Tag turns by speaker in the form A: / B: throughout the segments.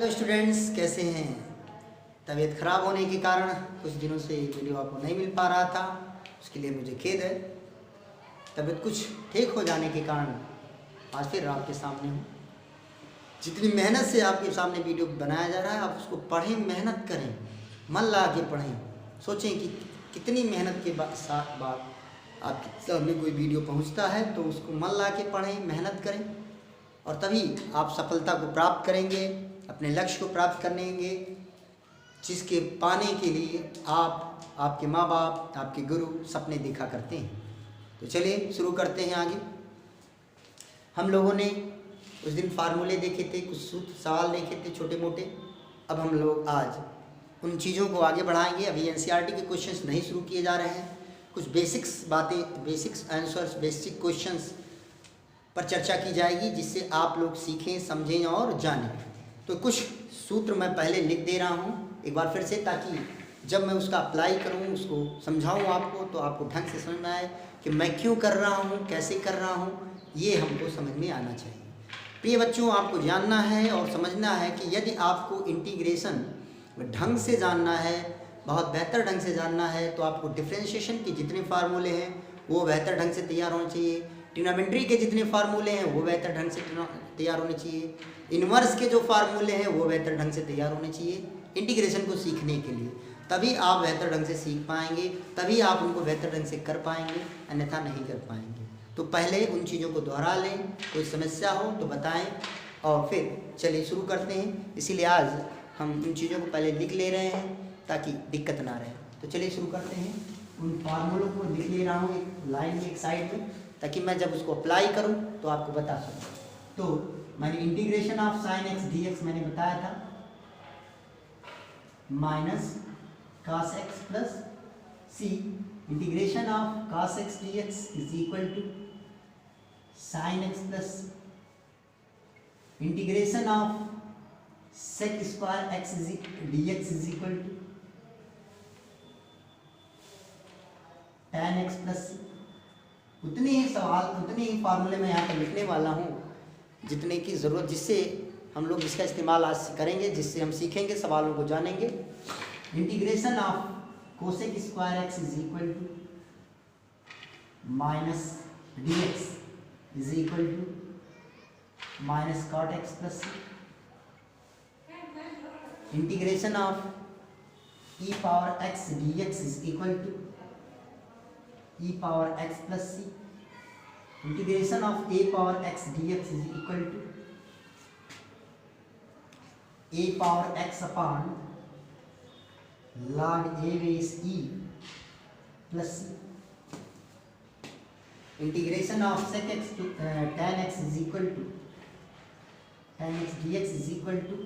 A: Hello students, कैसे हैं। तबीयत ख़राब होने के कारण कुछ दिनों से वीडियो आपको नहीं मिल पा रहा था, उसके लिए मुझे खेद है। तबीयत कुछ ठीक हो जाने के कारण आज फिर आपके सामने हूँ। जितनी मेहनत से आपके सामने वीडियो बनाया जा रहा है, आप उसको पढ़ें, मेहनत करें, मन लगा के पढ़ें। सोचें कि कितनी मेहनत के बाद आपके सामने कोई वीडियो पहुँचता है, तो उसको मन लगा के पढ़ें, मेहनत करें और तभी आप सफलता को प्राप्त करेंगे, अपने लक्ष्य को प्राप्त करेंगे, जिसके पाने के लिए आप, आपके माँ बाप, आपके गुरु सपने देखा करते हैं। तो चलिए शुरू करते हैं आगे। हम लोगों ने उस दिन फार्मूले देखे थे, कुछ सूत्र सवाल देखे थे छोटे मोटे। अब हम लोग आज उन चीज़ों को आगे बढ़ाएंगे। अभी एनसीईआरटी के क्वेश्चंस नहीं शुरू किए जा रहे हैं। कुछ बेसिक्स बातें, बेसिक्स आंसर्स, बेसिक क्वेश्चंस पर चर्चा की जाएगी, जिससे आप लोग सीखें, समझें और जानें। तो कुछ सूत्र मैं पहले लिख दे रहा हूँ एक बार फिर से, ताकि जब मैं उसका अप्लाई करूँ, उसको समझाऊँ आपको, तो आपको ढंग से समझ में आए कि मैं क्यों कर रहा हूँ, कैसे कर रहा हूँ, ये हमको समझ में आना चाहिए। प्रिय बच्चों, आपको जानना है और समझना है कि यदि आपको इंटीग्रेशन ढंग से जानना है, बहुत बेहतर ढंग से जानना है, तो आपको डिफ्रेंशिएशन के जितने फार्मूले हैं वो बेहतर ढंग से तैयार होने चाहिए। ट्रिग्नोमेट्री के जितने फार्मूले हैं वो बेहतर ढंग से तैयार होने चाहिए। इन्वर्स के जो फार्मूले हैं वो बेहतर ढंग से तैयार होने चाहिए इंटीग्रेशन को सीखने के लिए। तभी आप बेहतर ढंग से सीख पाएंगे, तभी आप उनको बेहतर ढंग से कर पाएंगे, अन्यथा नहीं कर पाएंगे। तो पहले उन चीज़ों को दोहरा लें, कोई समस्या हो तो बताएं और फिर चलिए शुरू करते हैं। इसीलिए आज हम उन चीज़ों को पहले लिख ले रहे हैं ताकि दिक्कत ना रहे। तो चलिए शुरू करते हैं। उन फार्मूलों को लिख ले रहा हूँ एक लाइन में, एक साइड में, ताकि मैं जब उसको अप्लाई करूं तो आपको बता सकूं। तो मैंने integration of sine x d x मैंने बताया था, minus cos x plus C. Integration of cos x d x is equal to sine x plus integration of sec square x d x is equal to tan x plus C. उतने ही सवाल, उतने ही फार्मूले मैं यहाँ पर लिखने वाला हूँ जितने की ज़रूरत, जिससे हम लोग इसका इस्तेमाल आज करेंगे, जिससे हम सीखेंगे, सवालों को जानेंगे। Integration of cosec square x is equal to minus d x is equal to minus cot x plus C. Integration of e power x d x is equal to e power x plus c. Integration of a power x dx is equal to a power x upon log a base e plus c. Integration of sec x to tan x is equal to tan x dx is equal to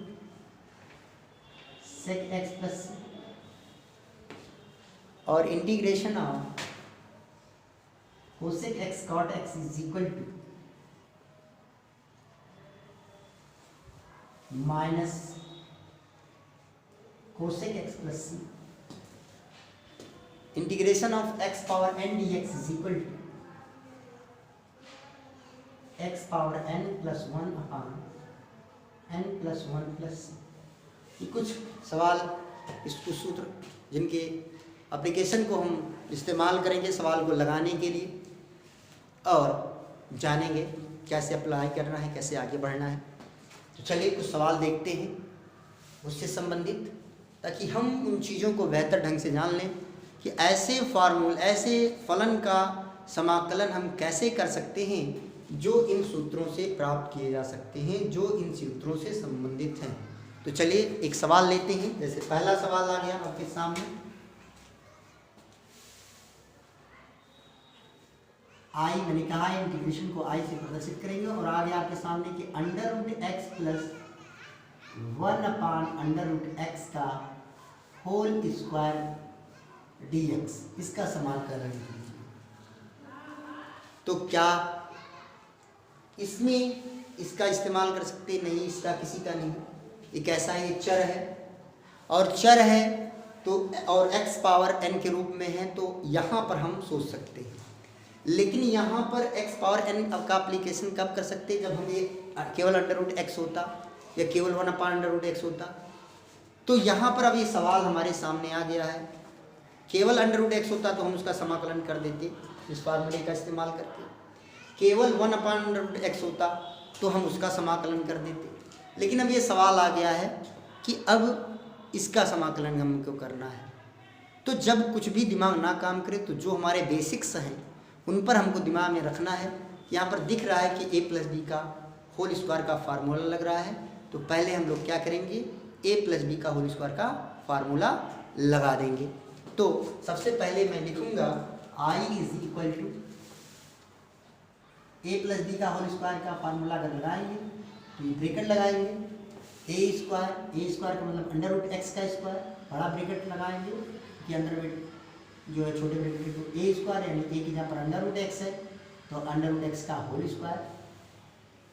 A: sec x plus c. और integration of cosec x cot x is equal to minus cosec x plus c. Integration of x power n dx is equal to x power n plus 1 upon n plus 1 plus c. ये कुछ सवाल, इस कुछ सूत्र जिनके application को हम इस्तेमाल करेंगे सवाल को लगाने के लिए, और जानेंगे कैसे अप्लाई करना है, कैसे आगे बढ़ना है। तो चलिए कुछ सवाल देखते हैं उससे संबंधित, ताकि हम उन चीज़ों को बेहतर ढंग से जान लें कि ऐसे फार्मूल, ऐसे फलन का समाकलन हम कैसे कर सकते हैं जो इन सूत्रों से प्राप्त किए जा सकते हैं, जो इन सूत्रों से संबंधित हैं। तो चलिए एक सवाल लेते हैं। जैसे पहला सवाल आ गया आपके सामने, आई मैंने कहा है इंटीग्रेशन को आई से प्रदर्शित करेंगे, और आ गया आपके सामने कि under root x plus 1 upon under root x का होल स्क्वायर डी एक्स, इसका समाकलन कीजिए। तो क्या इसमें इसका इस्तेमाल कर सकते? नहीं, इसका किसी का नहीं। ये कैसा है? ये चर है, और चर है तो और एक्स पावर n के रूप में है, तो यहाँ पर हम सोच सकते हैं। लेकिन यहाँ पर x पावर n का एप्लीकेशन कब कर सकते हैं? जब हम ये केवल अंडर रूट एक्स होता, या केवल 1/√x होता। तो यहाँ पर अब ये सवाल हमारे सामने आ गया है, केवल √x होता तो हम उसका समाकलन कर देते इस फार्मूले का इस्तेमाल करके, केवल 1/√x होता तो हम उसका समाकलन कर देते। लेकिन अब ये सवाल आ गया है कि अब इसका समाकलन हमको करना है। तो जब कुछ भी दिमाग ना काम करे तो जो हमारे बेसिक्स हैं उन पर हमको दिमाग में रखना है। यहाँ पर दिख रहा है कि a+b का होल स्क्वायर का फार्मूला लग रहा है, तो पहले हम लोग क्या करेंगे, a+b का होल स्क्वायर का फार्मूला लगा देंगे। तो सबसे पहले मैं लिखूंगा I = a+b का होल स्क्वायर का फार्मूला अगर लगाएंगे तो ये ब्रैकेट लगाएंगे, a स्क्वायर का मतलब √x का स्क्वायर, बड़ा ब्रैकेट लगाएंगे कि अंडर जो है छोटे ब्रैकेट को a स्क्वायर, यानी a की जहाँ पर √x है तो √x का whole square,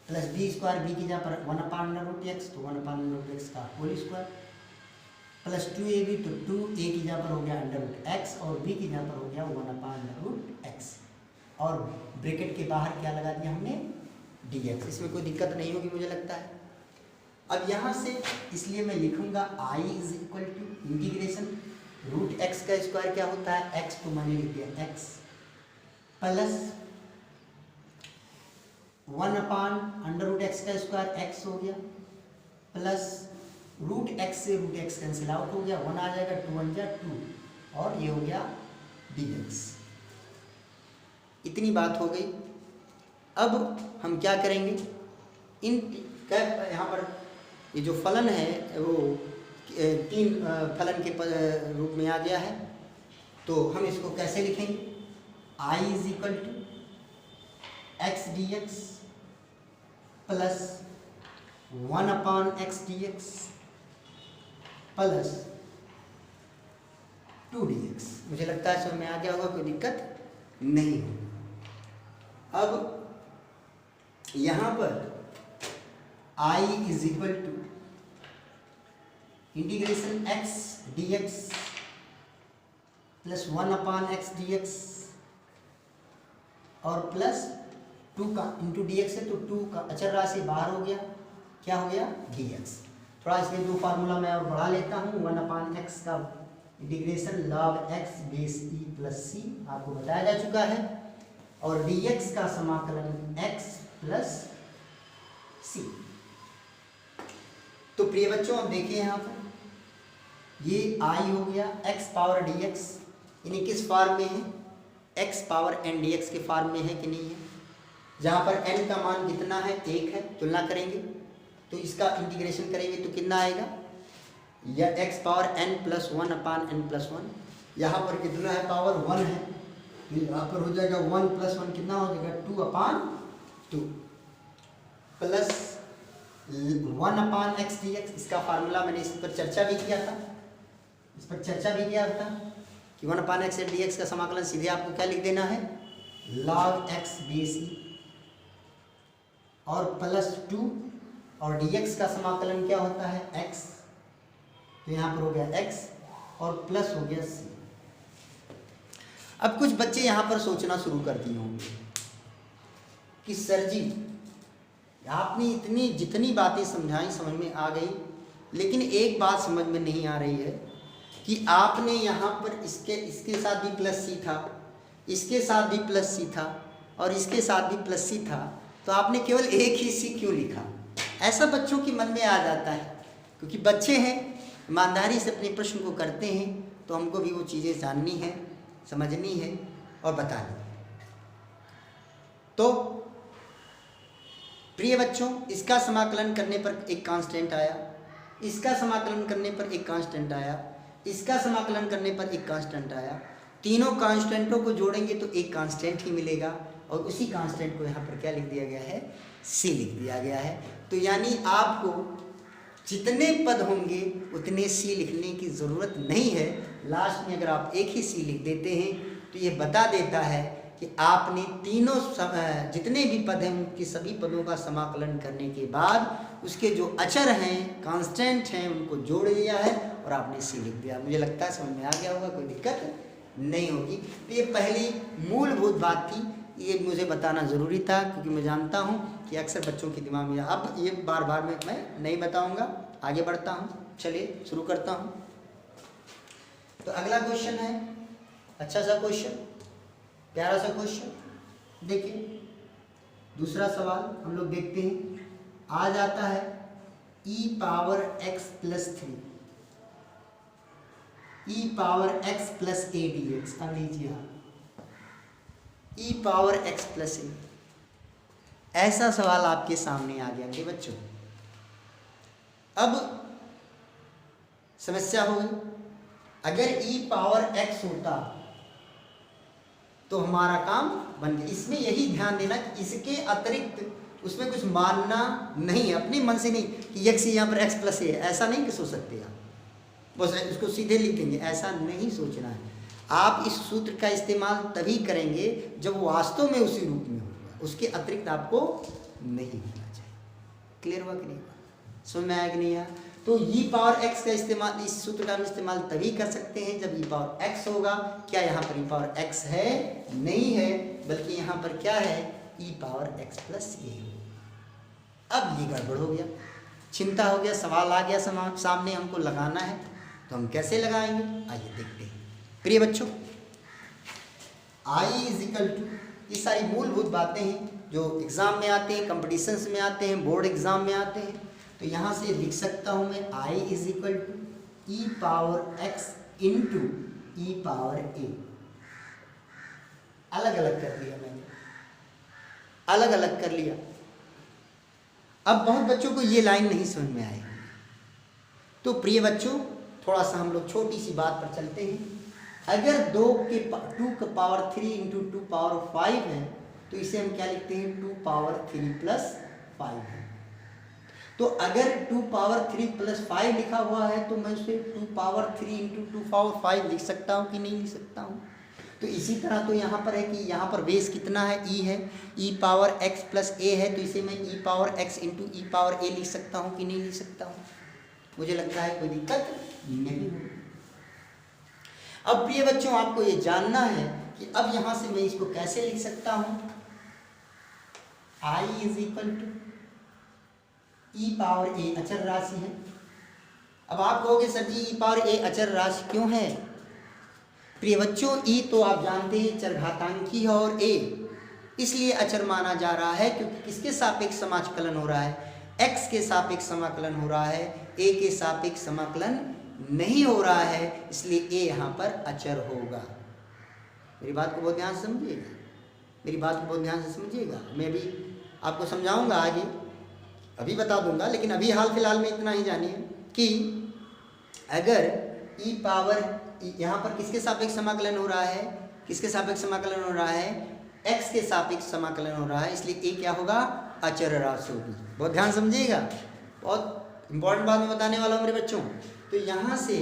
A: plus b square, b की जहाँ पर 1/√x तो 1/√x का होल स्क्वायर, प्लस 2ab तो 2a की जहाँ पर हो गया √x और b की जहाँ पर हो गया 1/√x, और ब्रैकेट के बाहर क्या लगा दिया हमने, dx। इसमें कोई दिक्कत नहीं होगी मुझे लगता है। अब यहाँ से इसलिए मैं लिखूंगा I = इंटीग्रेशन √x का स्क्वायर क्या होता है, x, तो मैंने लिख दिया x, प्लस 1/√x का स्क्वायर x हो गया, प्लस √x से √x कैंसिल आउट हो गया, 1 आ जाएगा, 2 1 जा 2, और ये हो गया dx। इतनी बात हो गई। अब हम क्या करेंगे, इन यहाँ पर ये जो फलन है वो 3 फलन के रूप में आ गया है, तो हम इसको कैसे लिखेंगे, I = x dx plus 1/x dx plus 2 dx। मुझे लगता है समझ में आ गया होगा, कोई दिक्कत नहीं हो। अब यहाँ पर I = integration x dx plus 1/x dx और प्लस 2 का इंटू dx है तो 2 का अचर राशि बाहर हो गया, क्या हो गया, dx। थोड़ा इसलिए 2 फार्मूला मैं और बढ़ा लेता हूँ। 1/x का integration log x base e plus c आपको बताया जा चुका है, और dx का समाकलन x प्लस c। तो प्रिय बच्चों अब देखिए यहाँ पर ये I हो गया x पावर dx, यानी किस फॉर्म में है, x पावर n dx के फॉर्म में है कि नहीं है, जहाँ पर n का मान कितना है, 1 है। तुलना करेंगे तो इसका इंटीग्रेशन करेंगे तो कितना आएगा, या x power n plus 1/n+1, यहाँ पर कितना है, पावर 1 है, तो यहाँ पर हो जाएगा 1 + 1 कितना हो जाएगा, 2/2 प्लस 1/x dx। इसका फार्मूला मैंने इस पर चर्चा भी किया था, कि 1/x dx का समाकलन सीधे आपको क्या लिख देना है, log x बेस e और प्लस 2, और dx का समाकलन क्या होता है, x, तो यहाँ पर हो गया x और प्लस हो गया c। अब कुछ बच्चे यहाँ पर सोचना शुरू कर दिए होंगे कि सर जी आपने इतनी जितनी बातें समझाई समझ में आ गई, लेकिन एक बात समझ में नहीं आ रही है कि आपने यहाँ पर इसके साथ भी प्लस सी था, इसके साथ भी प्लस सी था, और इसके साथ भी प्लस सी था, तो आपने केवल एक ही सी क्यों लिखा। ऐसा बच्चों के मन में आ जाता है, क्योंकि बच्चे हैं, ईमानदारी से अपने प्रश्न को करते हैं, तो हमको भी वो चीज़ें जाननी है, समझनी है और बतानी। तो प्रिय बच्चों, इसका समाकलन करने पर एक कांस्टेंट आया, इसका समाकलन करने पर एक कांस्टेंट आया, इसका समाकलन करने पर एक कांस्टेंट आया। तीनों कांस्टेंटों को जोड़ेंगे तो एक कांस्टेंट ही मिलेगा, और उसी कांस्टेंट को यहाँ पर क्या लिख दिया गया है, c लिख दिया गया है। तो यानी आपको जितने पद होंगे उतने c लिखने की ज़रूरत नहीं है। लास्ट में अगर आप एक ही c लिख देते हैं तो ये बता देता है कि आपने तीनों जितने भी पद हैं उनके सभी पदों का समाकलन करने के बाद उसके जो अचर हैं, कांस्टेंट हैं, उनको जोड़ दिया है और आपने सी लिख दिया। मुझे लगता है समझ में आ गया होगा, कोई दिक्कत नहीं होगी। तो ये पहली मूलभूत बात थी, ये मुझे बताना ज़रूरी था, क्योंकि मैं जानता हूँ कि कि अक्सर बच्चों के दिमाग में, अब ये बार बार मैं नहीं बताऊंगा, आगे बढ़ता हूँ। चलिए शुरू करता हूँ। तो अगला क्वेश्चन है, अच्छा सा क्वेश्चन, प्यारा सा क्वेश्चन। देखिए दूसरा सवाल हम लोग देखते हैं। आ जाता है e power x plus 3, e power x plus a dx। अब लीजिए आप, e power x plus a, ऐसा सवाल आपके सामने आ गया मेरे बच्चों। अब समस्या होगी, अगर e पावर x होता तो हमारा काम बन गया। इसमें यही ध्यान देना कि इसके अतिरिक्त उसमें कुछ मानना नहीं है, अपने मन से नहीं कि x यहाँ पर x प्लस a है, ऐसा नहीं कि सोच सकते आप, बस उसको सीधे लिख देंगे, ऐसा नहीं सोचना है। आप इस सूत्र का इस्तेमाल तभी करेंगे जब वास्तव में उसी रूप में होगा, उसके अतिरिक्त आपको नहीं होना चाहिए। क्लियर हुआ कि नहीं? समझ में आया कि नहीं आया? तो e पावर x का इस्तेमाल, इस सूत्र का इस्तेमाल तभी कर सकते हैं जब e पावर x होगा। क्या यहाँ पर e पावर x है? नहीं है, बल्कि यहाँ पर क्या है, e power x plus a। अब ये गड़बड़ हो गया, चिंता हो गया, सवाल आ गया सामने, हमको लगाना है। तो हम कैसे लगाएंगे, आइए देखते हैं। प्रिय बच्चों, i इज इक्वल टू, ये सारी मूलभूत बातें हैं जो एग्जाम में आते हैं, कंपटीशंस में आते हैं, बोर्ड एग्जाम में आते हैं। तो यहाँ से लिख सकता हूँ मैं i is equal to e power x into e power a। अलग अलग कर लिया मैंने, अलग अलग कर लिया। अब बहुत बच्चों को ये लाइन नहीं समझ में आएगी। तो प्रिय बच्चों, थोड़ा सा हम लोग छोटी सी बात पर चलते हैं। अगर 2 का पावर 3 इंटू 2 पावर 5 है तो इसे हम क्या लिखते हैं, 2 पावर 3 प्लस 5 है। तो अगर 2 पावर 3 प्लस 5 लिखा हुआ है तो मैं उसे 2 पावर 3 इंटू 2 पावर 5 लिख सकता हूँ कि नहीं लिख सकता हूँ? तो इसी तरह तो यहाँ पर है कि यहाँ पर बेस कितना है, e है, e power x plus a है, तो इसे मैं e power x into e power a लिख सकता हूँ कि नहीं लिख सकता हूँ? मुझे लगता है कोई दिक्कत नहीं होगी। अब प्रिय बच्चों, आपको ये जानना है कि अब यहाँ से मैं इसको कैसे लिख सकता हूँ। i is equal to e power a अचर राशि है। अब आप कहोगे sir ji e power a अचर राशि क्यों है? प्रिय बच्चों, e तो आप जानते हैं चरघातांकी है और a इसलिए अचर माना जा रहा है क्योंकि किसके सापेक्ष समाकलन हो रहा है, x के सापेक्ष समाकलन हो रहा है, a के सापेक्ष समाकलन नहीं हो रहा है, इसलिए a यहाँ पर अचर होगा। मेरी बात को बहुत ध्यान से समझिएगा, मेरी बात को बहुत ध्यान से समझिएगा। मैं भी आपको समझाऊंगा आगे, अभी बता दूंगा, लेकिन अभी हाल फिलहाल में इतना ही जानिए कि अगर e पावर, यहाँ पर किसके सापेक्ष समाकलन हो रहा है, किसके सापेक्ष समाकलन हो रहा है, x के सापेक्ष समाकलन हो रहा है, इसलिए a क्या होगा, अचर राशि होगी। बहुत ध्यान समझिएगा, बहुत इंपॉर्टेंट बात मैं बताने वाला हूँ मेरे बच्चों। तो यहाँ से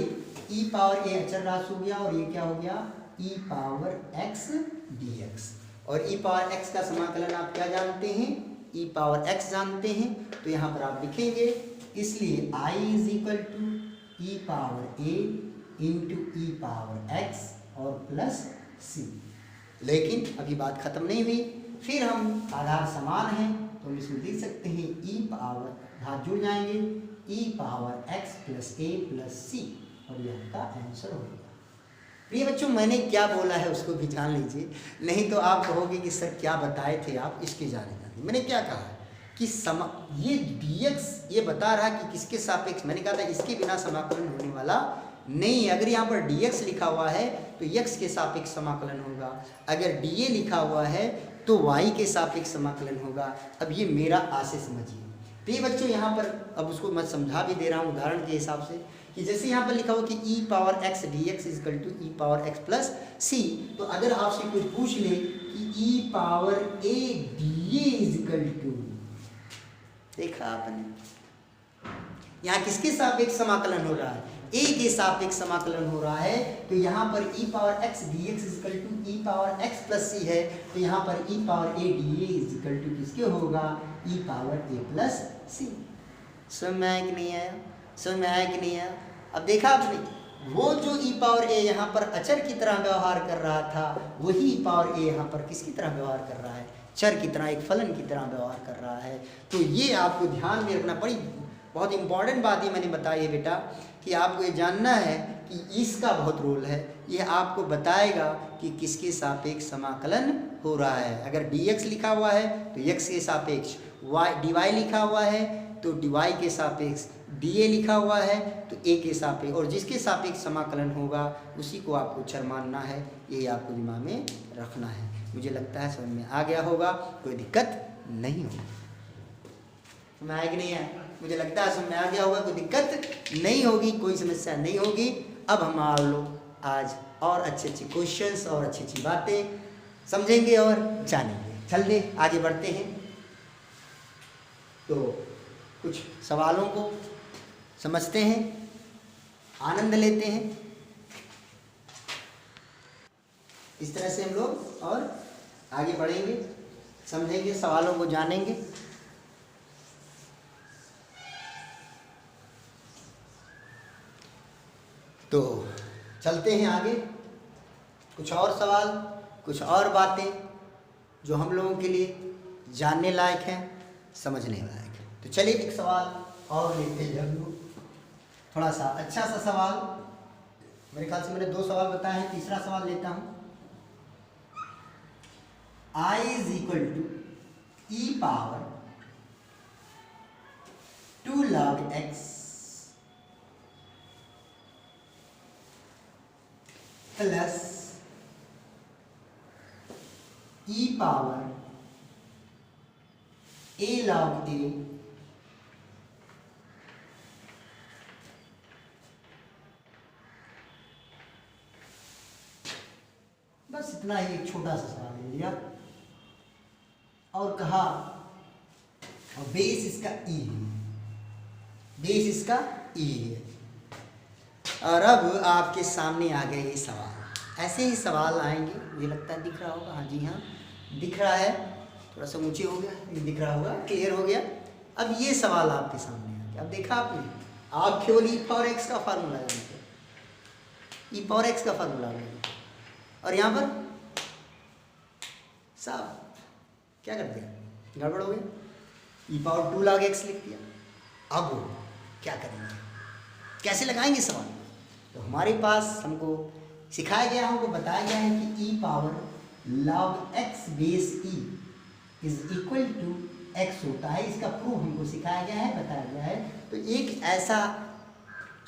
A: e पावर a अचर राशि हो गया और ये क्या हो गया, e पावर x dx। और e पावर x का समाकलन आप क्या जानते हैं, e पावर x जानते हैं। तो यहाँ पर आप लिखेंगे, इसलिए i is equal to e power a into e power x और प्लस c। लेकिन अभी बात खत्म नहीं हुई, फिर हम आधार समान है तो हम इसमें लिख सकते हैं e पावर, हाथ जुड़ जाएंगे, e power x plus a plus c, और यह आपका आंसर होगा। प्रिय बच्चों, मैंने क्या बोला है उसको भी जान लीजिए, नहीं तो आप कहोगे कि सर क्या बताए थे आप, इसके जाने जाने। मैंने क्या कहा कि ये dx ये बता रहा कि किसके सापेक्ष, मैंने कहा था इसके बिना समाकलन होने वाला नहीं। अगर यहाँ पर dx लिखा हुआ है तो x के सापेक्ष समाकलन होगा, अगर dA लिखा हुआ है तो y के सापेक्ष समाकलन होगा। अब ये मेरा आशय समझिए। प्रिय बच्चों, यहाँ पर अब उसको मैं समझा भी दे रहा हूँ उदाहरण के हिसाब से, कि जैसे यहाँ पर लिखा हुआ कि e power x dx is equal to e power x plus c। तो अगर आपसे कोई पूछ ले कि e power a dA is equal to, देखा आपने यहाँ किसके सापेक्ष समाकलन हो रहा है, a के सापेक्ष समाकलन हो रहा है। तो यहाँ पर e power x dx is equal to e power x plus c है, तो यहाँ पर e power a dA is equal to किसके होगा, e power a plus c। समझ में आया कि नहीं आया, समझ में आया कि नहीं आया? अब देखा आपने, वो जो e पावर a यहाँ पर अचर की तरह व्यवहार कर रहा था, वही e पावर a यहाँ पर किसकी तरह व्यवहार कर रहा है, चर की तरह, एक फलन की तरह व्यवहार कर रहा है। तो ये आपको ध्यान में रखना, बड़ी बहुत इंपॉर्टेंट बात ये मैंने बताई है बेटा, कि आपको ये जानना है कि इसका बहुत रोल है। ये आपको बताएगा कि किसके सापेक्ष समाकलन हो रहा है। अगर dx लिखा हुआ है तो x के सापेक्ष, dy लिखा हुआ है तो dy के सापेक्ष, dA लिखा हुआ है तो a के सापेक्ष, और जिसके सापेक्ष समाकलन होगा उसी को आपको चर मानना है। ये आपको दिमाग में रखना है। मुझे लगता है समझ में आ गया होगा, कोई दिक्कत नहीं होगी। समझ आया कि नहीं है? मुझे लगता है समझ में आ गया होगा, कोई दिक्कत नहीं होगी, कोई समस्या नहीं होगी। अब हम लोग आज और अच्छे अच्छे क्वेश्चंस और अच्छी अच्छी बातें समझेंगे और जानेंगे। चलिए आगे बढ़ते हैं। तो कुछ सवालों को समझते हैं, आनंद लेते हैं। इस तरह से हम लोग और आगे बढ़ेंगे, समझेंगे, सवालों को जानेंगे। तो चलते हैं आगे, कुछ और सवाल, कुछ और बातें जो हम लोगों के लिए जानने लायक हैं, समझने लायक है। तो चलिए एक सवाल और लेते हैं हम लोग, थोड़ा सा अच्छा सा सवाल। मेरे ख्याल से मैंने 2 सवाल बताए हैं, तीसरा सवाल लेता हूँ। I is equal to e power 2 log x plus e power a log a बस इतना ही, एक छोटा सा सवाल ले लिया और कहा, और बेस इसका e है, बेस इसका e है। और अब आपके सामने आ गए ये सवाल। ऐसे ही सवाल आएंगे, मुझे लगता है दिख रहा होगा, हाँ जी हाँ दिख रहा है, थोड़ा सा ऊंचे हो गया, ये दिख रहा होगा, क्लियर हो गया। अब ये सवाल आपके सामने आ गया। अब देखा आपने, आप केवल ई पावर एक्स का फार्मूला जानते हैं, ई पावर एक्स का फार्मूला जानते, और यहाँ पर साहब क्या कर दिया, गड़बड़ हो गया, ई पावर 2 log x लिख दिया। अब क्या करेंगे, कैसे लगाएंगे सवाल? तो हमारे पास हमको सिखाया गया, हमको बताया गया है कि e power log x base e is equal to x होता है। इसका प्रूफ हमको सिखाया गया है, बताया गया है। तो एक ऐसा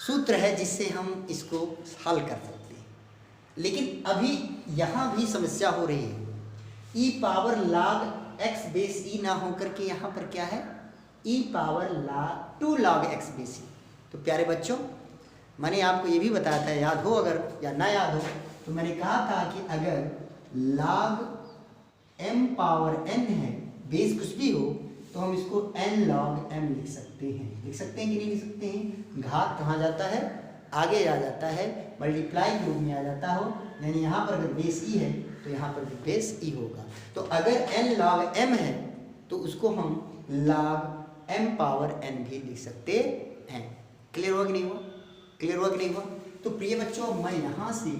A: सूत्र है जिससे हम इसको हल कर सकते हैं। लेकिन अभी यहाँ भी समस्या हो रही है, e power log x base e ना होकर के यहाँ पर क्या है, e power 2 log x base e। तो प्यारे बच्चों, मैंने आपको ये भी बताया था, याद हो अगर या ना याद हो, तो मैंने कहा था कि अगर log m पावर n है, बेस कुछ भी हो, तो हम इसको n log m लिख सकते हैं। लिख सकते हैं कि नहीं लिख सकते हैं? घात कहाँ जाता है, आगे आ जाता है, मल्टीप्लाई के रूप में आ जाता हो, यानी यहाँ पर अगर बेस e है तो यहाँ पर भी बेस e होगा। तो अगर n log m है तो उसको हम log m पावर n भी लिख सकते हैं। क्लियर हुआ कि नहीं हुआ? क्लियर हुआ कि नहीं हुआ? तो प्रिय बच्चों, मैं यहाँ से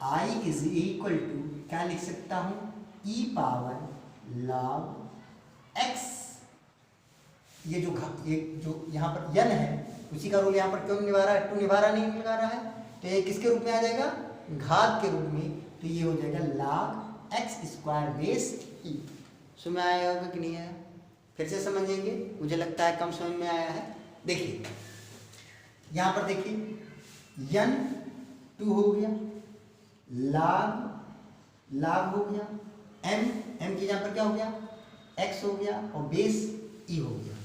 A: i इज इक्वल टू क्या लिख सकता हूँ, e पावर log x, ये जो यहाँ पर n है उसी का रोल यहाँ पर क्यों निभा रहा है, 2 निभा रहा, नहीं निभा रहा है, तो ये किसके रूप में आ जाएगा, घात के रूप में। तो ये हो जाएगा log x square base e। समझ में आया होगा कि नहीं आया? फिर से समझेंगे, मुझे लगता है कम समझ में आया है। देखिए यहाँ पर देखिए, n 2 हो गया, log हो गया, m की यहाँ पर क्या हो गया, x हो गया, और बेस e हो गया।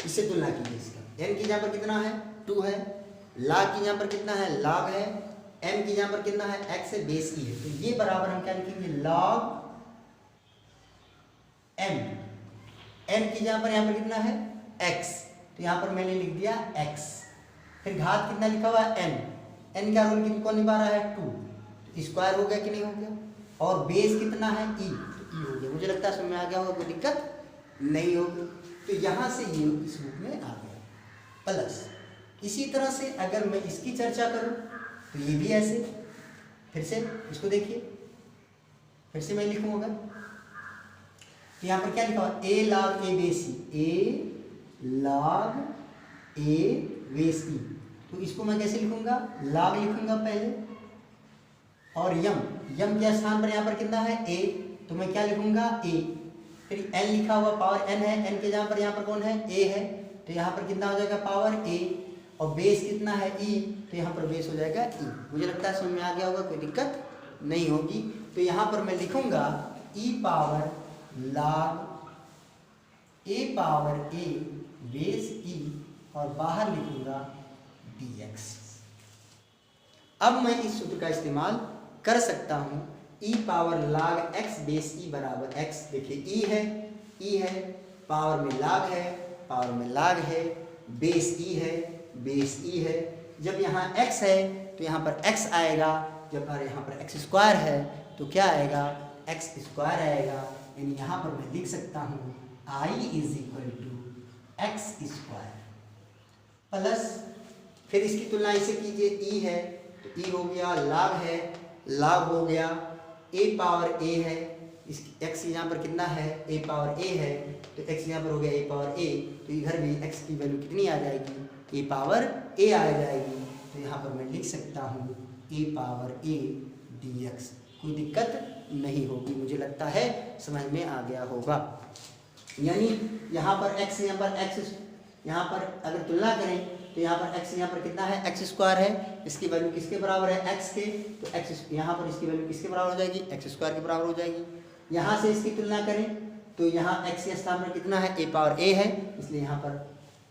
A: इससे तुलना कीजिए इसका, n की यहाँ पर कितना है, 2 है, log की यहाँ पर कितना है, log है, m की यहाँ पर कितना है, x है, बेस e है। तो ये बराबर हम क्या लिखेंगे, log m की यहाँ पर कितना है, x, तो यहाँ पर मैंने लिख दिया x। फिर घात कितना लिखा हुआ है, n का रोल कौन निभा रहा है, 2, तो स्क्वायर हो गया कि नहीं हो गया, और बेस कितना है, e, तो e हो गया। मुझे लगता है समझ में आ गया होगा, कोई दिक्कत नहीं होगी। तो यहाँ से ये इस रूप में आ गया। प्लस इसी तरह से अगर मैं इसकी चर्चा करूँ तो ये भी ऐसे, फिर से इसको देखिए, फिर से मैं लिखूँगा, तो यहाँ पर क्या लिखा हुआ, ए log ए बेस ई, ए log ए बेस ई। तो इसको मैं कैसे लिखूंगा, log लिखूंगा पहले, और यम के स्थान पर यहाँ पर कितना है ए, तो मैं क्या लिखूंगा ए, फिर एन लिखा हुआ पावर एन है, एन के यहाँ पर कौन है ए है, तो यहाँ पर कितना हो जाएगा पावर ए, और बेस कितना है ई, तो यहाँ पर बेस हो जाएगा ई। मुझे लगता है समझ में आ गया होगा, कोई दिक्कत नहीं होगी। तो यहाँ पर मैं लिखूंगा ई पावर log ए पावर ए बेस ई, और बाहर लिखूंगा dx। अब मैं इस सूत्र का इस्तेमाल कर सकता हूँ, ई पावर log x बेस ई बराबर x। देखिए ई है, पावर में log है, बेस ई है। जब यहाँ x है तो यहाँ पर x आएगा, जब यहाँ पर x स्क्वायर है तो क्या आएगा, x स्क्वायर आएगा। यानी यहाँ पर मैं लिख सकता हूँ I is equal to x square plus, फिर इसकी तुलना इसे कीजिए, ई है तो ई हो गया, log हो गया, a पावर a है, इसकी x यहाँ पर कितना है a पावर a है, तो x यहाँ पर हो गया a पावर a, तो इधर भी x की वैल्यू कितनी आ जाएगी, a पावर a आ जाएगी। तो यहाँ पर मैं लिख सकता हूँ a पावर a dx। कोई दिक्कत नहीं होगी, मुझे लगता है समझ में आ गया होगा। यानी यहाँ पर x यहाँ पर अगर तुलना करें तो यहाँ पर x यहाँ पर कितना है, एक्स स्क्वायर है, इसकी वैल्यू किसके बराबर है, x के, तो x यहाँ पर इसकी वैल्यू किसके बराबर हो जाएगी, एक्स स्क्वायर के बराबर हो जाएगी। यहाँ से इसकी तुलना करें तो यहाँ x के स्थान पर कितना है, a पावर a है, इसलिए यहाँ पर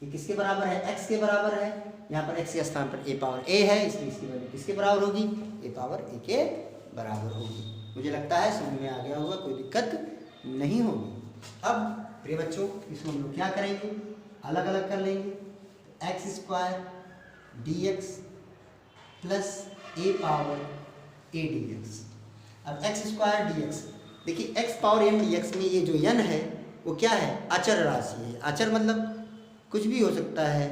A: ये किसके बराबर है, x के बराबर है। यहाँ पर x के स्थान पर a पावर a है, इसलिए इसकी वैल्यू किसके बराबर होगी, a पावर a के बराबर होगी। मुझे लगता है समझ में आ गया होगा, कोई दिक्कत नहीं होगी। अब प्रिय बच्चों, इसको हम लोग क्या करेंगे, अलग अलग कर लेंगे। X square d x plus A power A d x. अब एक्स स्क्वायर डी एक्स, देखिए x power n d x में ये जो यन है वो क्या है, अचर राशि है। अचर मतलब कुछ भी हो सकता है,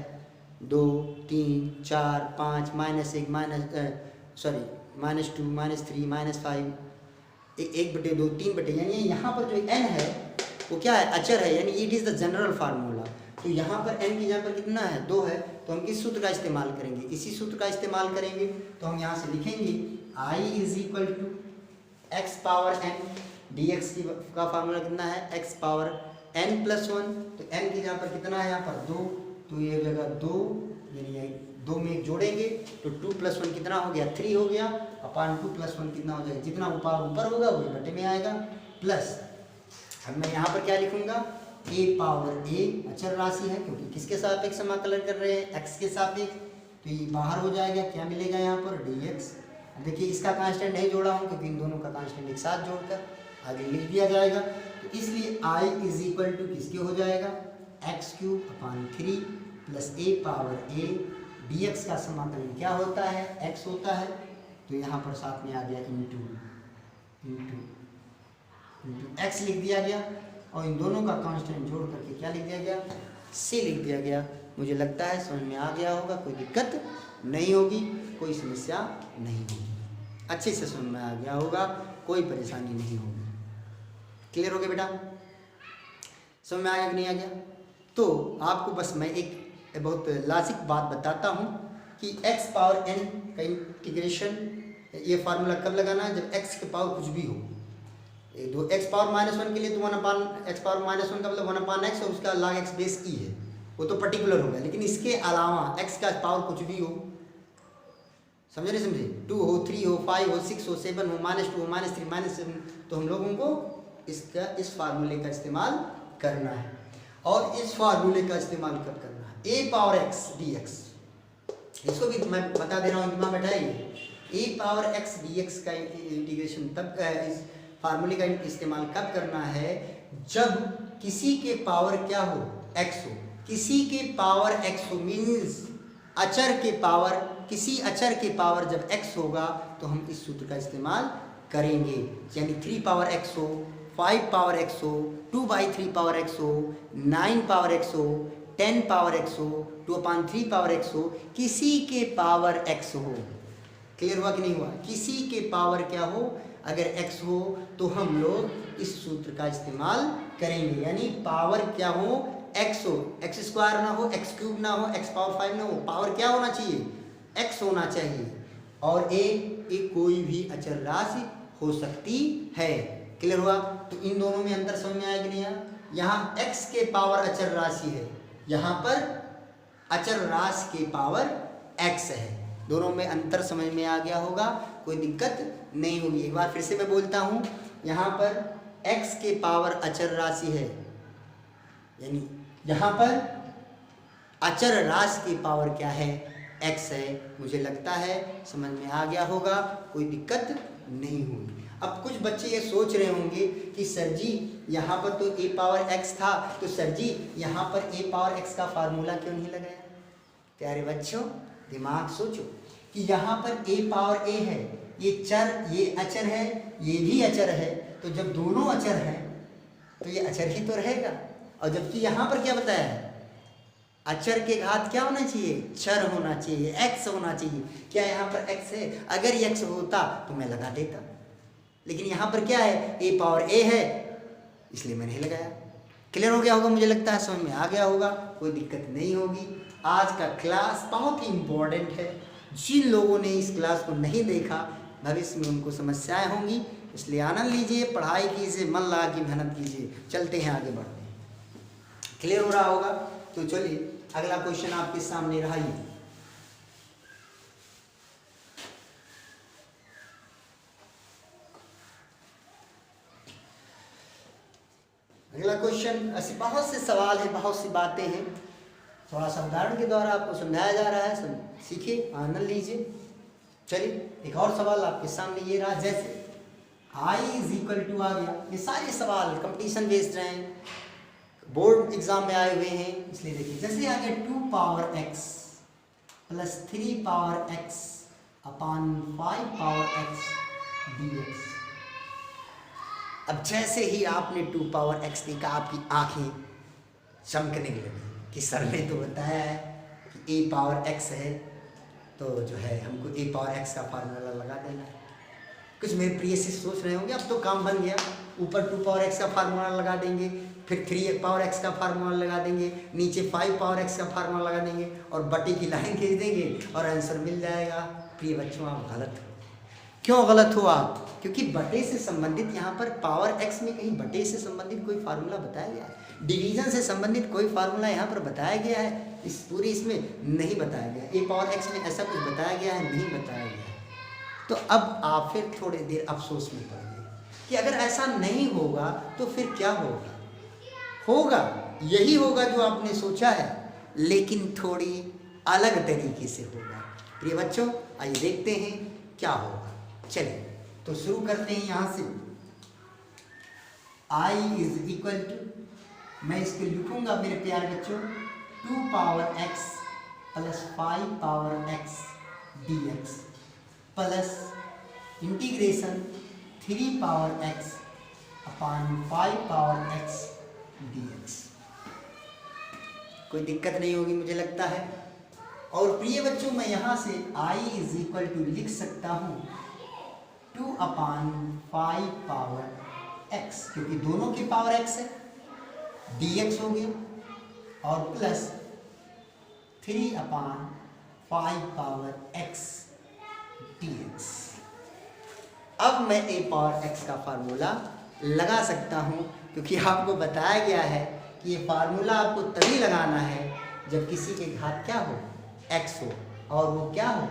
A: 2, 3, 4, 5, -1, -2, -3, -5, 1/2, 3/, यानी यहाँ पर जो n है वो क्या है, अचर है, यानी it is the general formula. तो यहाँ पर n की जगह पर कितना है, 2 है, तो हम किस सूत्र का इस्तेमाल करेंगे, इसी सूत्र का इस्तेमाल करेंगे। तो हम यहाँ से लिखेंगे I is equal to x power n, d x का फार्मूला कितना है, x पावर n प्लस 1, तो n की जगह पर कितना है यहाँ पर 2, तो ये जगह 2, यानी 2 में एक जोड़ेंगे तो 2 + 1 कितना हो गया, 3 हो गया, अपान 2 + 1 कितना हो जाएगा, जितना ऊपर होगा वही बटे में आएगा, प्लस अब मैं यहाँ पर क्या लिखूंगा, a पावर a अचर राशि है क्योंकि किसके सापेक्ष समाकलन कर रहे हैं, x के सापेक्ष, तो ये बाहर हो जाएगा, क्या मिलेगा यहाँ पर dx। देखिए इसका कांस्टेंट नहीं जोड़ा हूँ क्योंकि इन दोनों का कांस्टेंट एक साथ जोड़कर आगे लिख दिया जाएगा। तो इसलिए I इज इक्वल टू किसके हो जाएगा, x³ plus a power a dx का समाकलन क्या होता है, x होता है, तो यहाँ पर साथ में आ गया इंटू x लिख दिया गया, और इन दोनों का कांस्टेंट जोड़ करके क्या लिख दिया गया, c लिख दिया गया। मुझे लगता है समझ में आ गया होगा, कोई दिक्कत नहीं होगी, कोई समस्या नहीं होगी, अच्छे से समझ में आ गया होगा, कोई परेशानी नहीं होगी। क्लियर हो गया बेटा, समझ में आ गया कि नहीं आ गया। तो आपको बस मैं एक बहुत लाजिक बात बताता हूँ कि x पावर n का इंटीग्रेशन, ये फार्मूला कब लगाना है, जब x के पावर कुछ भी हो। दो x पावर -1 के लिए तो 1/x पावर -1 का मतलब 1/x, और उसका log x बेस e है, वो तो पर्टिकुलर होगा। लेकिन इसके अलावा x का पावर कुछ भी हो, समझे नहीं समझे, 2 हो, 3 हो, 5 हो, 6 हो, 7 हो, -2 हो, -3, -7, तो हम लोगों को इस फार्मूले का इस्तेमाल करना है। और इस फार्मूले का इस्तेमाल कब करना है, a पावर x dx, इसको भी मैं बता दे रहा हूँ, दिमाग बैठाइए। a पावर x dx का इंटीग्रेशन तब, इस फार्मूले का इस्तेमाल कब करना है, जब किसी के पावर क्या हो, x हो, किसी के पावर x हो, मीन्स अचर के पावर, किसी अचर के पावर जब x होगा तो हम इस सूत्र का इस्तेमाल करेंगे। यानी 3 पावर x हो, 5 पावर x हो, 2/3 पावर x हो, 9 पावर x हो, 10 पावर x हो, 2/3 पावर x हो, किसी के पावर x हो। क्लियर हुआ कि नहीं हुआ, किसी के पावर क्या हो, अगर x हो तो हम लोग इस सूत्र का इस्तेमाल करेंगे, यानी पावर क्या हो, x हो, x स्क्वायर ना हो, x क्यूब ना हो, x पावर 5 ना हो, पावर क्या होना चाहिए, x होना चाहिए। और एक कोई भी अचर राशि हो सकती है। क्लियर हुआ? तो इन दोनों में अंतर समझ में आया कि नहीं आया? यहाँ x के पावर अचर राशि है, यहाँ पर अचर राशि के पावर x है। दोनों में अंतर समझ में आ गया होगा, कोई दिक्कत नहीं होगी। एक बार फिर से मैं बोलता हूँ, यहाँ पर x के पावर अचर राशि है, यानी यहाँ पर अचर राशि की पावर क्या है, x है। मुझे लगता है समझ में आ गया होगा, कोई दिक्कत नहीं होगी। अब कुछ बच्चे ये सोच रहे होंगे कि सर जी यहाँ पर तो a पावर x था, तो सर जी यहाँ पर a पावर x का फार्मूला क्यों नहीं लगाया? प्यारे बच्चों दिमाग सोचो कि यहाँ पर a पावर a है, ये चर, ये अचर है, ये भी अचर है, तो जब दोनों अचर हैं तो ये अचर ही तो रहेगा। और जबकि यहाँ पर क्या बताया है, अचर के घात क्या होना चाहिए, चर होना चाहिए, x होना चाहिए। क्या यहाँ पर x है? अगर ये x होता तो मैं लगा देता, लेकिन यहाँ पर क्या है, a पावर a है, इसलिए मैं नहीं लगाया। क्लियर हो गया होगा, मुझे लगता है समझ में आ गया होगा, कोई दिक्कत नहीं होगी। आज का क्लास बहुत ही इम्पोर्टेंट है। जिन लोगों ने इस क्लास को नहीं देखा, भविष्य में उनको समस्याएं होंगी, इसलिए आनंद लीजिए, पढ़ाई कीजिए, मन लगा के मेहनत कीजिए। चलते हैं आगे बढ़ते हैं। क्लियर हो रहा होगा? तो चलिए अगला क्वेश्चन आपके सामने रहा ये। अगला क्वेश्चन, ऐसे बहुत से सवाल है, बहुत सी बातें हैं, थोड़ा सा उदाहरण के द्वारा आपको समझाया जा रहा है, सीखिए, आनंद लीजिए। चलिए एक और सवाल आपके सामने ये रहा, जैसे I इज इक्वल टू आ गया। ये सारे सवाल कंपटीशन बेस्ड हैं, बोर्ड एग्जाम में आए हुए हैं, इसलिए देखिए जैसे आ गया 2 power x plus 3 power x अपान 5 पावर x dx। अब जैसे ही आपने 2 पावर x देखा, आपकी आंखें चमकने लगी कि सर ने तो बताया है कि a पावर x है, तो जो है हमको a पावर x का फार्मूला लगा देना है। कुछ मेरे प्रिय से सोच रहे होंगे अब तो काम बन गया, ऊपर 2 पावर x का फार्मूला लगा देंगे, फिर 3 पावर x का फार्मूला लगा देंगे, नीचे 5 पावर x का फार्मूला लगा देंगे और बटे की लाइन खींच देंगे और आंसर मिल जाएगा। प्रिय बच्चों आप गलत हो। क्यों गलत हो आप? क्योंकि बटे से संबंधित यहाँ पर पावर x में कहीं बटे से संबंधित कोई फार्मूला बताया गया है, डिवीजन से संबंधित कोई फार्मूला यहाँ पर बताया गया है, इस पूरी इसमें नहीं बताया गया। a पावर x में ऐसा कुछ बताया गया है, नहीं बताया गया है। तो अब आप फिर थोड़ी देर अफसोस में पड़ेंगे कि अगर ऐसा नहीं होगा तो फिर क्या होगा? होगा यही होगा जो आपने सोचा है, लेकिन थोड़ी अलग तरीके से होगा। प्रिय बच्चों आइए देखते हैं क्या होगा। चलिए तो शुरू करते हैं यहाँ से। I इज इक्वल टू, मैं इसको लिखूंगा मेरे प्यारे बच्चों, 2 power x plus 5 power x dx plus integration 3 power x अपान 5 पावर x dx। कोई दिक्कत नहीं होगी मुझे लगता है। और प्रिय बच्चों मैं यहाँ से I इज इक्वल टू लिख सकता हूँ 2 अपान 5 पावर x, क्योंकि दोनों की पावर x है, dx हो गया, और प्लस 3 अपान 5 पावर x dx। अब मैं a पावर x का फार्मूला लगा सकता हूँ, क्योंकि आपको बताया गया है कि ये फार्मूला आपको तभी लगाना है जब किसी के घात क्या हो, x हो, और वो क्या हो,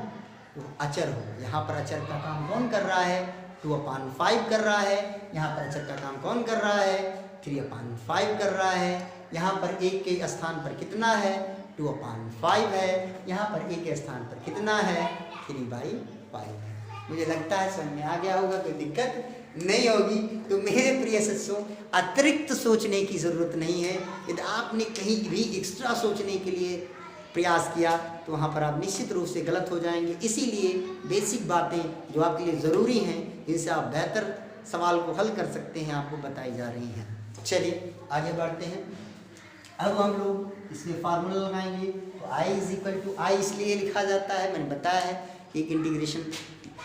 A: वो अचर हो। यहाँ पर अचर का काम कौन कर रहा है, 2 अपान 5 कर रहा है। यहाँ पर अचर का काम कौन कर रहा है, 3 अपान 5 कर रहा है। यहाँ पर एक के स्थान पर कितना है, 2 अपान 5 है। यहाँ पर एक के स्थान पर कितना है, 3/5 है। मुझे लगता है समझ में आ गया होगा, कोई दिक्कत नहीं होगी। तो मेरे प्रिय सत्सों अतिरिक्त सोचने की ज़रूरत नहीं है। यदि आपने कहीं भी एक्स्ट्रा सोचने के लिए प्रयास किया तो वहाँ पर आप निश्चित रूप से गलत हो जाएंगे। इसीलिए बेसिक बातें जो आपके लिए ज़रूरी हैं, जिनसे आप बेहतर सवाल को हल कर सकते हैं, आपको बताई जा रही हैं। चलिए आगे बढ़ते हैं। अब हम लोग इसमें फार्मूला लगाएंगे। तो I is equal to, I इसलिए लिखा जाता है, मैंने बताया है एक इंटीग्रेशन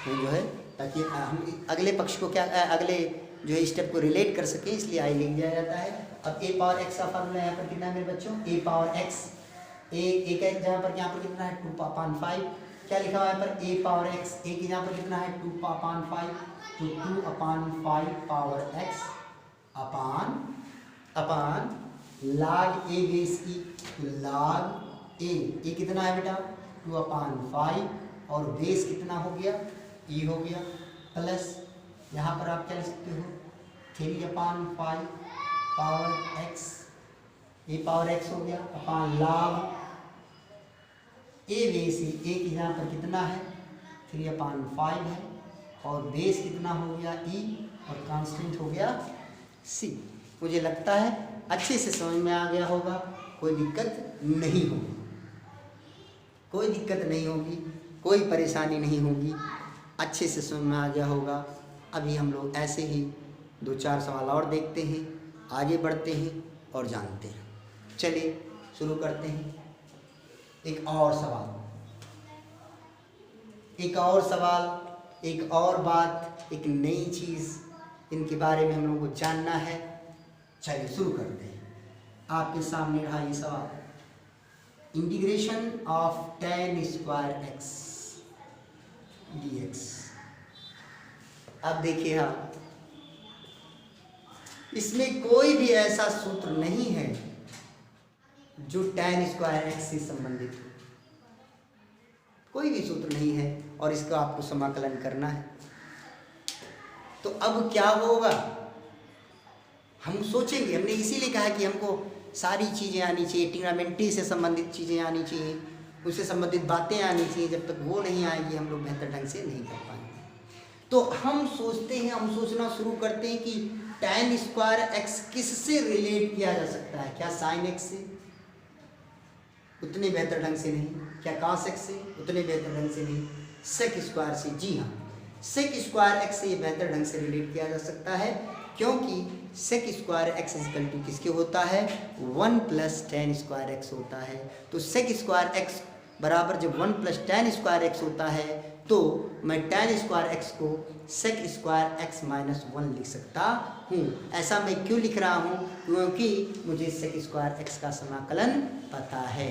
A: में जो है, ताकि हम अगले पक्ष को क्या अगले जो है स्टेप को रिलेट कर सकें, इसलिए आई लिख दिया जाता है। अब ए पावर एक्स का फार्मूला यहाँ पर कितना है मेरे बच्चों, ए पावर एक्स, एक है जहाँ पर कितना है 2/5, क्या लिखा हुआ है यहाँ पर ए पावर एक्स, एक यहाँ पर कितना है 2/5, तो 2/5 पावर एक्स अपान log ए बेस ई, तो log ए कितना है बेटा 2/5 और बेस कितना हो गया ई हो गया, प्लस यहाँ पर आप क्या लिख सकते हो 3/5 पावर एक्स, ए पावर एक्स हो गया अपान log ए बेस ई, ए की यहाँ पर कितना है 3/5 है और बेस कितना हो गया ई और कांस्टेंट हो गया सी। मुझे लगता है अच्छे से समझ में आ गया होगा, कोई दिक्कत नहीं होगी, कोई दिक्कत नहीं होगी, कोई परेशानी नहीं होगी, अच्छे से समझ में आ गया होगा। अभी हम लोग ऐसे ही 2-4 सवाल और देखते हैं, आगे बढ़ते हैं और जानते हैं। चलिए शुरू करते हैं। एक और सवाल, एक और बात, एक नई चीज़, इनके बारे में हम लोगों को जानना है। चलिए शुरू करते हैं। आपके सामने रहा ये सवाल, integration of tan square x dx। अब देखिए आप, इसमें कोई भी ऐसा सूत्र नहीं है जो tan स्क्वायर एक्स से संबंधित हो, कोई भी सूत्र नहीं है और इसका आपको समाकलन करना है। तो अब क्या होगा, हम सोचेंगे, हमने इसीलिए कहा कि हमको सारी चीज़ें आनी चाहिए, ट्रिग्नोमेट्री से संबंधित चीज़ें आनी चाहिए, उससे संबंधित बातें आनी चाहिए। जब तक वो नहीं आएगी हम लोग बेहतर ढंग से नहीं कर पाएंगे। तो हम सोचते हैं, हम सोचना शुरू करते हैं कि tan स्क्वायर एक्स किससे रिलेट किया जा सकता है, क्या sin एक्स से, उतने बेहतर ढंग से नहीं, क्या cos एक्स से, उतने बेहतर ढंग से नहीं, sec स्क्वायर से। जी हाँ, sec स्क्वायर एक्स से ये बेहतर ढंग से रिलेट किया जा सकता है, क्योंकि sec square x equal to किसके होता है 1 + tan स्क्वायर एक्स होता है। तो sec स्क्वायर एक्स बराबर जब 1 + tan स्क्वायर एक्स होता है, तो मैं tan स्क्वायर एक्स को sec स्क्वायर एक्स -1 लिख सकता हूँ। ऐसा मैं क्यों लिख रहा हूँ, क्योंकि मुझे sec स्क्वायर एक्स का समाकलन पता है।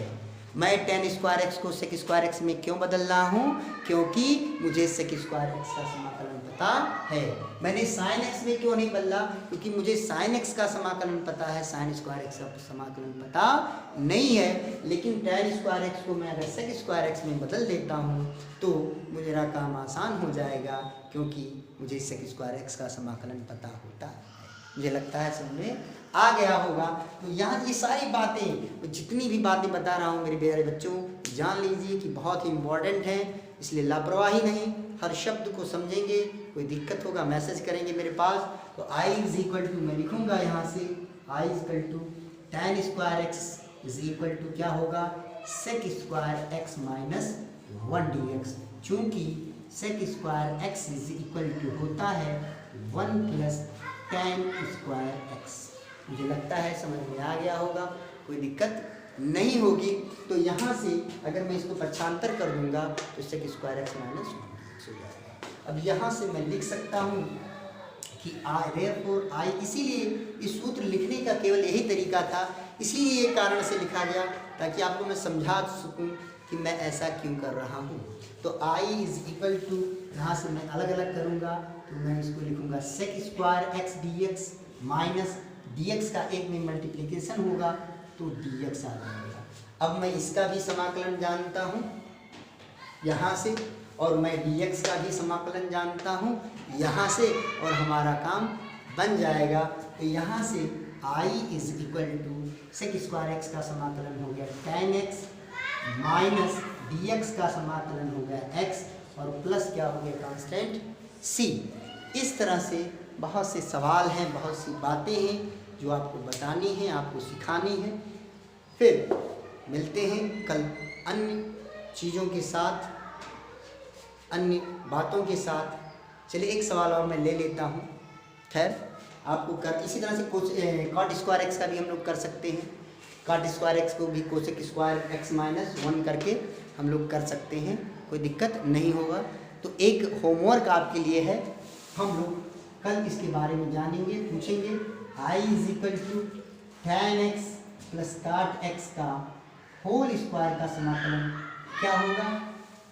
A: मैं tan स्क्वायर एक्स को sec स्क्वायर एक्स में क्यों बदल रहा हूँ, क्योंकि मुझे sec स्क्वायर एक्स का समाकलन पता है। मैंने sin एक्स में क्यों नहीं बदला, क्योंकि मुझे sin एक्स का समाकलन पता है, sin स्क्वायर एक्स का समाकलन पता नहीं है। लेकिन tan स्क्वायर एक्स को मैं अगर sec स्क्वायर एक्स में बदल देता हूँ तो मेरा काम आसान हो जाएगा, क्योंकि मुझे sec स्क्वायर एक्स का समाकलन पता होता है। मुझे लगता है समझ में आ गया होगा। तो यहाँ ये सारी बातें, जितनी भी बातें बता रहा हूँ मेरे प्यारे बच्चों, जान लीजिए कि बहुत ही इम्पोर्टेंट हैं, इसलिए लापरवाही नहीं, हर शब्द को समझेंगे। कोई दिक्कत होगा मैसेज करेंगे मेरे पास। तो I = मैं लिखूँगा यहाँ से I = tan स्क्वायर एक्स = क्या होगा sec स्क्वायर एक्स -1 dx। चूँकि sec स्क्वायर एक्स = होता है 1 + tan स्क्वायर एक्स। मुझे लगता है समझ में आ गया होगा, कोई दिक्कत नहीं होगी। तो यहाँ से अगर मैं इसको पक्षांतर कर दूंगा तो sec स्क्वायर एक्स -1 हो जाएगा। अब यहाँ से मैं लिख सकता हूँ कि therefore I, इसीलिए इस सूत्र लिखने का केवल यही तरीका था, इसीलिए ये कारण से लिखा गया ताकि आपको मैं समझा सकूँ कि मैं ऐसा क्यों कर रहा हूँ। तो I = यहाँ से मैं अलग अलग करूँगा, तो मैं इसको लिखूँगा sec square x dx minus dx का एक में मल्टीप्लिकेशन होगा तो dx आ जाएगा। अब मैं इसका भी समाकलन जानता हूँ यहाँ से, और मैं dx का भी समाकलन जानता हूँ यहाँ से, और हमारा काम बन जाएगा। तो यहाँ से I = sec स्क्वायर एक्स का समाकलन हो गया tan x माइनस dx का समाकलन हो गया x, और प्लस क्या हो गया कांस्टेंट c। इस तरह से बहुत से सवाल हैं, बहुत सी बातें हैं जो आपको बतानी है, आपको सिखानी है। फिर मिलते हैं कल अन्य चीज़ों के साथ, अन्य बातों के साथ। चलिए एक सवाल और मैं ले लेता हूँ। खैर आपको कर इसी तरह से cot स्क्वायर एक्स का भी हम लोग कर सकते हैं। cot स्क्वायर एक्स को भी cosec स्क्वायर एक्स -1 करके हम लोग कर सकते हैं। कोई दिक्कत नहीं होगा। तो एक होमवर्क आपके लिए है, हम लोग कल इसके बारे में जानेंगे, पूछेंगे i = tan x + cot x का होल स्क्वायर का समाकलन क्या होगा।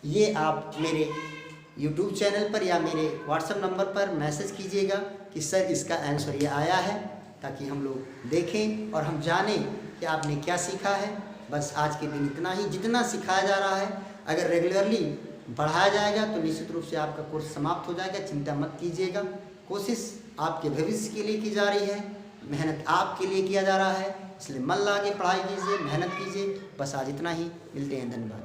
A: ये आप मेरे YouTube चैनल पर या मेरे WhatsApp नंबर पर मैसेज कीजिएगा कि सर इसका आंसर ये आया है, ताकि हम लोग देखें और हम जानें कि आपने क्या सीखा है। बस आज के दिन इतना ही, जितना सिखाया जा रहा है अगर रेगुलरली बढ़ाया जाएगा तो निश्चित रूप से आपका कोर्स समाप्त हो जाएगा। चिंता मत कीजिएगा, कोशिश आपके भविष्य के लिए की जा रही है, मेहनत आपके लिए किया जा रहा है, इसलिए मन लगा के पढ़ाई कीजिए, मेहनत कीजिए। बस आज इतना ही, मिलते हैं, धन्यवाद।